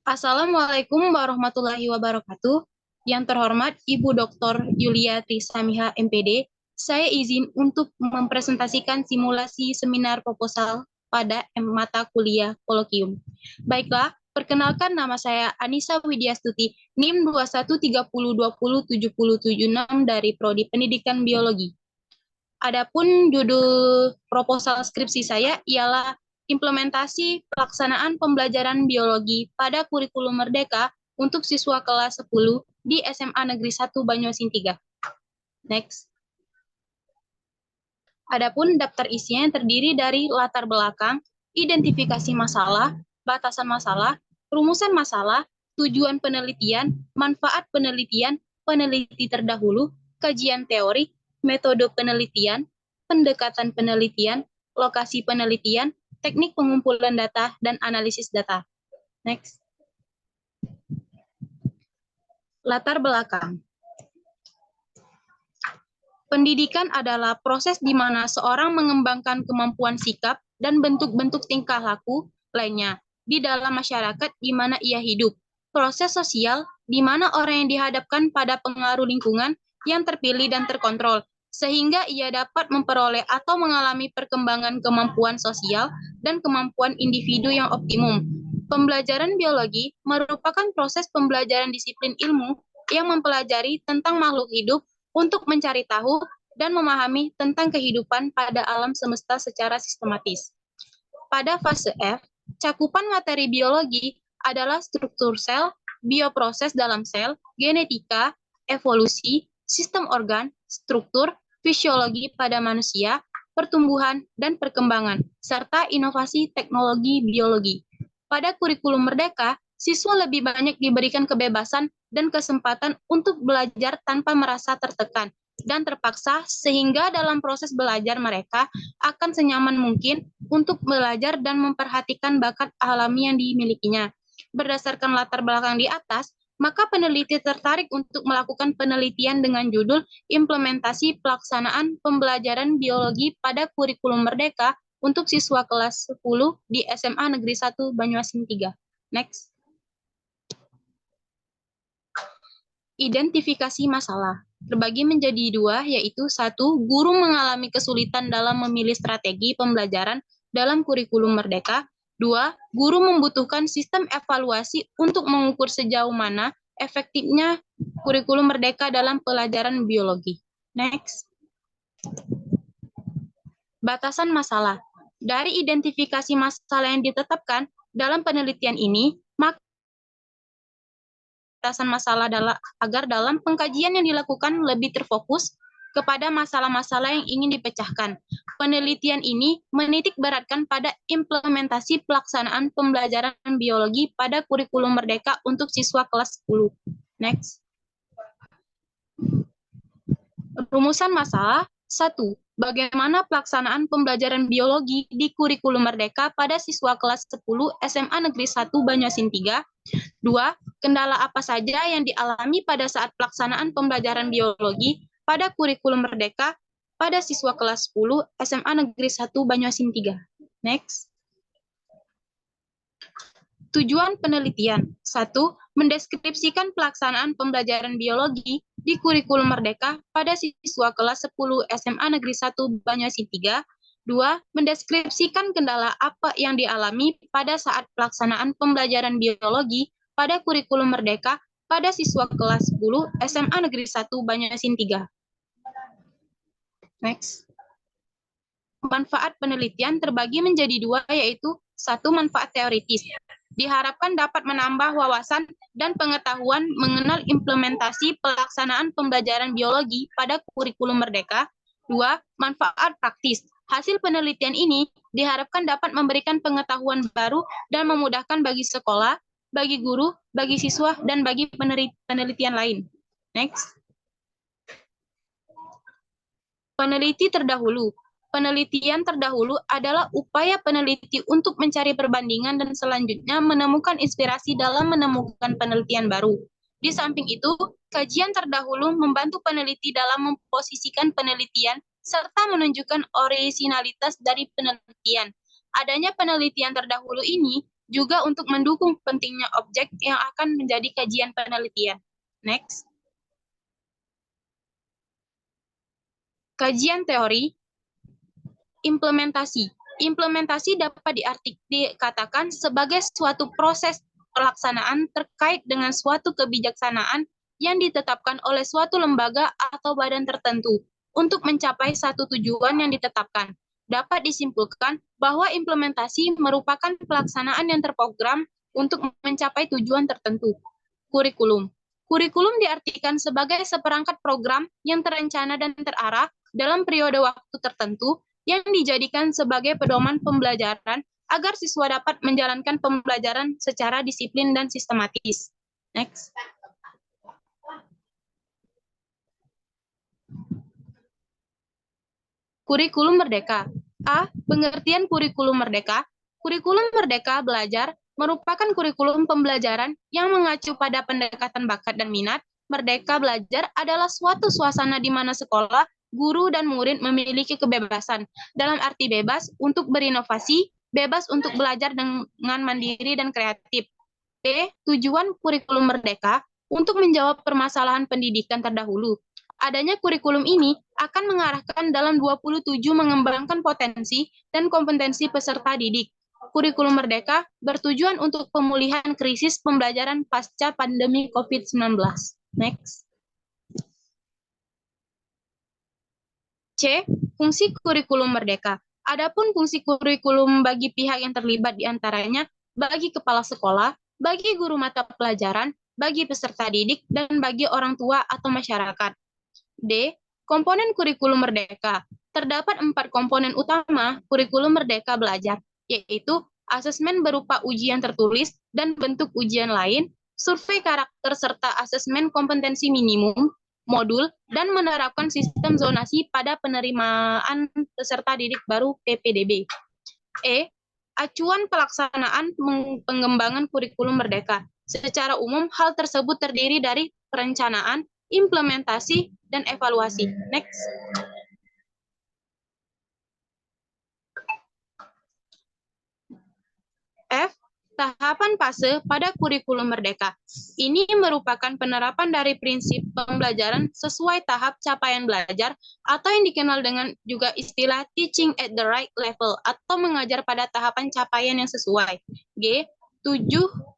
Assalamualaikum warahmatullahi wabarakatuh. Yang terhormat Ibu Dr. Yulia Trisamiha MPD, saya izin untuk mempresentasikan simulasi seminar proposal pada mata kuliah kolokium. Baiklah, perkenalkan nama saya Anissa Widyastuti, NIM 2130207076 dari Prodi Pendidikan Biologi. Adapun judul proposal skripsi saya ialah implementasi pelaksanaan pembelajaran biologi pada kurikulum Merdeka untuk siswa kelas 10 di SMA Negeri 1 Banyuasin 3. Next. Adapun daftar isinya terdiri dari latar belakang, identifikasi masalah, batasan masalah, rumusan masalah, tujuan penelitian, manfaat penelitian, peneliti terdahulu, kajian teori, metode penelitian, pendekatan penelitian, lokasi penelitian, teknik pengumpulan data, dan analisis data. Next. Latar belakang. Pendidikan adalah proses di mana seorang mengembangkan kemampuan sikap dan bentuk-bentuk tingkah laku lainnya di dalam masyarakat di mana ia hidup. Proses sosial di mana orang yang dihadapkan pada pengaruh lingkungan yang terpilih dan terkontrol, sehingga ia dapat memperoleh atau mengalami perkembangan kemampuan sosial dan kemampuan individu yang optimum. Pembelajaran biologi merupakan proses pembelajaran disiplin ilmu yang mempelajari tentang makhluk hidup untuk mencari tahu dan memahami tentang kehidupan pada alam semesta secara sistematis. Pada fase F, cakupan materi biologi adalah struktur sel, bioproses dalam sel, genetika, evolusi, sistem organ, struktur, fisiologi pada manusia, pertumbuhan, dan perkembangan, serta inovasi teknologi biologi. Pada kurikulum Merdeka, siswa lebih banyak diberikan kebebasan dan kesempatan untuk belajar tanpa merasa tertekan dan terpaksa, sehingga dalam proses belajar mereka akan senyaman mungkin untuk belajar dan memperhatikan bakat alami yang dimilikinya. Berdasarkan latar belakang di atas, maka peneliti tertarik untuk melakukan penelitian dengan judul Implementasi Pelaksanaan Pembelajaran Biologi pada Kurikulum Merdeka untuk siswa kelas 10 di SMA Negeri 1 Banyuasin 3. Next. Identifikasi masalah terbagi menjadi dua, yaitu satu, guru mengalami kesulitan dalam memilih strategi pembelajaran dalam kurikulum Merdeka. Dua, guru membutuhkan sistem evaluasi untuk mengukur sejauh mana efektifnya kurikulum Merdeka dalam pelajaran biologi. Next. Batasan masalah. Dari identifikasi masalah yang ditetapkan dalam penelitian ini, maka batasan masalah agar dalam pengkajian yang dilakukan lebih terfokus kepada masalah-masalah yang ingin dipecahkan. Penelitian ini menitik beratkan pada implementasi pelaksanaan pembelajaran biologi pada kurikulum Merdeka untuk siswa kelas 10. Next. Rumusan masalah. 1. Bagaimana pelaksanaan pembelajaran biologi di kurikulum Merdeka pada siswa kelas 10 SMA Negeri 1 Banyuasin 3? 2. Kendala apa saja yang dialami pada saat pelaksanaan pembelajaran biologi pada kurikulum Merdeka pada siswa kelas 10 SMA Negeri 1 Banyuasin 3? Next. Tujuan penelitian. 1. Mendeskripsikan pelaksanaan pembelajaran biologi di kurikulum Merdeka pada siswa kelas 10 SMA Negeri 1 Banyuasin 3. 2. Mendeskripsikan kendala apa yang dialami pada saat pelaksanaan pembelajaran biologi pada kurikulum Merdeka pada siswa kelas 10 SMA Negeri 1 Banyuasin 3. Next. Manfaat penelitian terbagi menjadi dua, yaitu 1. Manfaat teoritis. Diharapkan dapat menambah wawasan dan pengetahuan mengenal implementasi pelaksanaan pembelajaran biologi pada kurikulum Merdeka. 2. Manfaat praktis. Hasil penelitian ini diharapkan dapat memberikan pengetahuan baru dan memudahkan bagi sekolah, bagi guru, bagi siswa, dan bagi penelitian lain. Next. Peneliti terdahulu. Penelitian terdahulu adalah upaya peneliti untuk mencari perbandingan dan selanjutnya menemukan inspirasi dalam menemukan penelitian baru. Di samping itu, kajian terdahulu membantu peneliti dalam memposisikan penelitian serta menunjukkan orisinalitas dari penelitian. Adanya penelitian terdahulu ini juga untuk mendukung pentingnya objek yang akan menjadi kajian penelitian. Next. Kajian teori, implementasi. Implementasi dapat dikatakan sebagai suatu proses pelaksanaan terkait dengan suatu kebijaksanaan yang ditetapkan oleh suatu lembaga atau badan tertentu untuk mencapai satu tujuan yang ditetapkan. Dapat disimpulkan bahwa implementasi merupakan pelaksanaan yang terprogram untuk mencapai tujuan tertentu. Kurikulum. Kurikulum diartikan sebagai seperangkat program yang terencana dan terarah dalam periode waktu tertentu yang dijadikan sebagai pedoman pembelajaran agar siswa dapat menjalankan pembelajaran secara disiplin dan sistematis. Next. Kurikulum Merdeka. A. Pengertian kurikulum merdeka. Kurikulum merdeka belajar merupakan kurikulum pembelajaran yang mengacu pada pendekatan bakat dan minat. Merdeka belajar adalah suatu suasana di mana sekolah, guru, dan murid memiliki kebebasan, dalam arti bebas untuk berinovasi, bebas untuk belajar dengan mandiri dan kreatif. B. Tujuan kurikulum merdeka untuk menjawab permasalahan pendidikan terdahulu. Adanya kurikulum ini akan mengarahkan dalam 27 mengembangkan potensi dan kompetensi peserta didik. Kurikulum merdeka bertujuan untuk pemulihan krisis pembelajaran pasca pandemi COVID-19. Next. C. Fungsi kurikulum merdeka. Adapun fungsi kurikulum bagi pihak yang terlibat diantaranya bagi kepala sekolah, bagi guru mata pelajaran, bagi peserta didik, dan bagi orang tua atau masyarakat. D. Komponen kurikulum merdeka. Terdapat 4 komponen utama kurikulum merdeka belajar, yaitu asesmen berupa ujian tertulis dan bentuk ujian lain, survei karakter serta asesmen kompetensi minimum, modul, dan menerapkan sistem zonasi pada penerimaan peserta didik baru PPDB. E. Acuan pelaksanaan pengembangan kurikulum merdeka. Secara umum, hal tersebut terdiri dari perencanaan, implementasi, dan evaluasi. Next. F. Tahapan fase pada kurikulum merdeka. Ini merupakan penerapan dari prinsip pembelajaran sesuai tahap capaian belajar atau yang dikenal dengan juga istilah teaching at the right level atau mengajar pada tahapan capaian yang sesuai. G. 7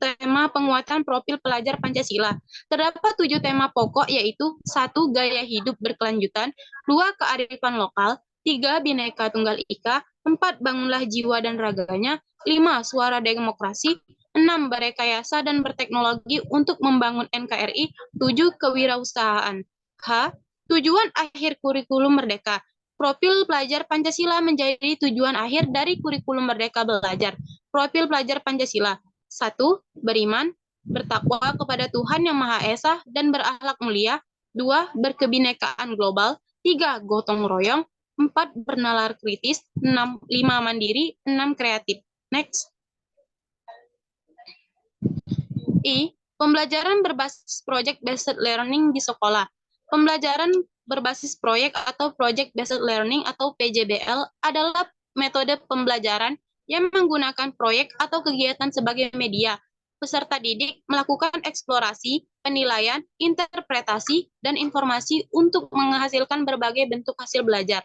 tema penguatan profil pelajar Pancasila. Terdapat 7 tema pokok yaitu 1. Gaya hidup berkelanjutan, 2. Kearifan lokal, 3. Bhinneka Tunggal Ika, 4. Bangunlah jiwa dan raganya, 5. Suara demokrasi, 6. Berrekayasa dan berteknologi untuk membangun NKRI, 7. Kewirausahaan. H. Tujuan akhir kurikulum merdeka. Profil pelajar Pancasila menjadi tujuan akhir dari kurikulum merdeka belajar. Profil pelajar Pancasila. 1. Beriman, bertakwa kepada Tuhan Yang Maha Esa dan berakhlak mulia. 2. Berkebinekaan global. 3. Gotong royong. 4. Bernalar kritis. 5. Mandiri. 6. Kreatif. Next. I. Pembelajaran berbasis project based learning di sekolah. Pembelajaran berbasis proyek atau project based learning atau PJBL adalah metode pembelajaran yang menggunakan proyek atau kegiatan sebagai media. Peserta didik melakukan eksplorasi, penilaian, interpretasi, dan informasi untuk menghasilkan berbagai bentuk hasil belajar.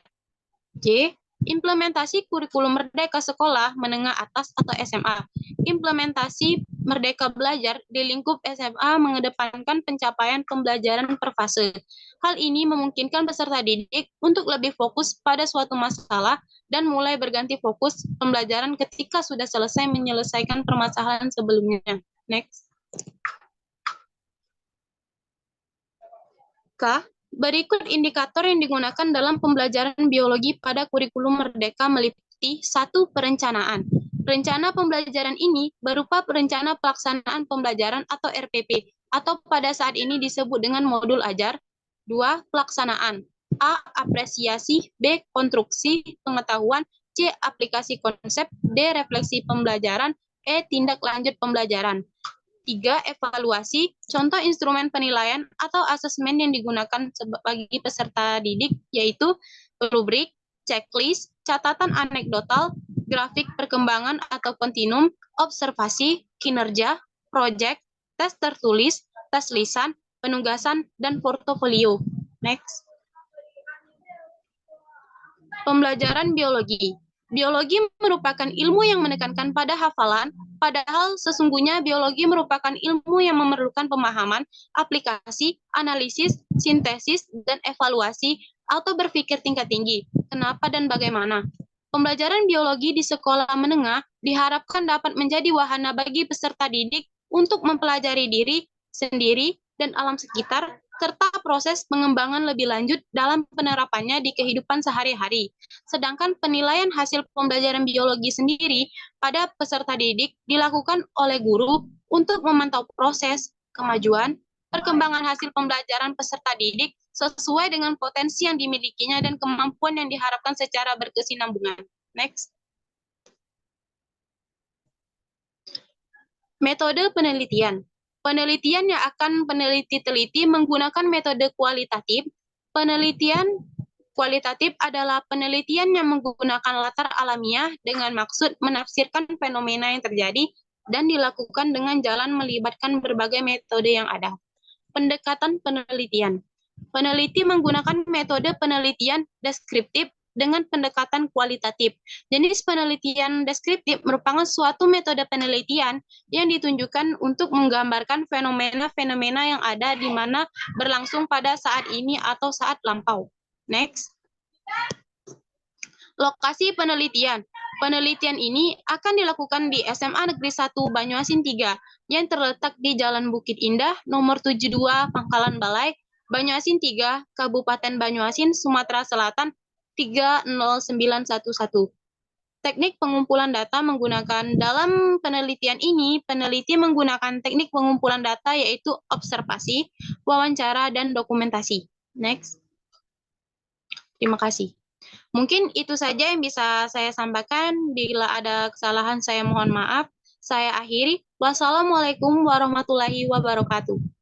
J. Implementasi kurikulum merdeka sekolah menengah atas atau SMA. Implementasi merdeka belajar di lingkup SMA mengedepankan pencapaian pembelajaran per fase. Hal ini memungkinkan peserta didik untuk lebih fokus pada suatu masalah dan mulai berganti fokus pembelajaran ketika sudah selesai menyelesaikan permasalahan sebelumnya. Next. K. Berikut indikator yang digunakan dalam pembelajaran biologi pada kurikulum merdeka meliputi 1. Perencanaan. Rencana pembelajaran ini berupa rencana pelaksanaan pembelajaran atau RPP, atau pada saat ini disebut dengan modul ajar. 2. Pelaksanaan. A. Apresiasi. B. Konstruksi pengetahuan. C. Aplikasi konsep. D. Refleksi pembelajaran. E. Tindak lanjut pembelajaran. 3. Evaluasi, contoh instrumen penilaian atau asesmen yang digunakan bagi peserta didik, yaitu rubrik, checklist, catatan anekdotal, grafik perkembangan atau kontinum, observasi, kinerja, proyek, tes tertulis, tes lisan, penugasan, dan portofolio. Next. Pembelajaran biologi. Biologi merupakan ilmu yang menekankan pada hafalan, padahal sesungguhnya biologi merupakan ilmu yang memerlukan pemahaman, aplikasi, analisis, sintesis, dan evaluasi atau berpikir tingkat tinggi. Kenapa dan bagaimana? Pembelajaran biologi di sekolah menengah diharapkan dapat menjadi wahana bagi peserta didik untuk mempelajari diri sendiri dan alam sekitar, serta proses pengembangan lebih lanjut dalam penerapannya di kehidupan sehari-hari. Sedangkan penilaian hasil pembelajaran biologi sendiri pada peserta didik dilakukan oleh guru untuk memantau proses, kemajuan, perkembangan hasil pembelajaran peserta didik sesuai dengan potensi yang dimilikinya dan kemampuan yang diharapkan secara berkesinambungan. Next. Metode penelitian. Penelitian yang akan peneliti teliti menggunakan metode kualitatif. Penelitian kualitatif adalah penelitian yang menggunakan latar alamiah dengan maksud menafsirkan fenomena yang terjadi dan dilakukan dengan jalan melibatkan berbagai metode yang ada. Pendekatan penelitian. Peneliti menggunakan metode penelitian deskriptif dengan pendekatan kualitatif. Jenis penelitian deskriptif merupakan suatu metode penelitian yang ditunjukkan untuk menggambarkan fenomena-fenomena yang ada di mana berlangsung pada saat ini atau saat lampau. Next. Lokasi penelitian. Penelitian ini akan dilakukan di SMA Negeri 1 Banyuasin 3 yang terletak di Jalan Bukit Indah, nomor 72, Pangkalan Balai, Banyuasin 3, Kabupaten Banyuasin, Sumatera Selatan, 30911. Teknik pengumpulan data menggunakan dalam penelitian ini, peneliti menggunakan teknik pengumpulan data yaitu observasi, wawancara, dan dokumentasi. Next. Terima kasih. Mungkin itu saja yang bisa saya sampaikan. Bila ada kesalahan, saya mohon maaf. Saya akhiri. Wassalamualaikum warahmatullahi wabarakatuh.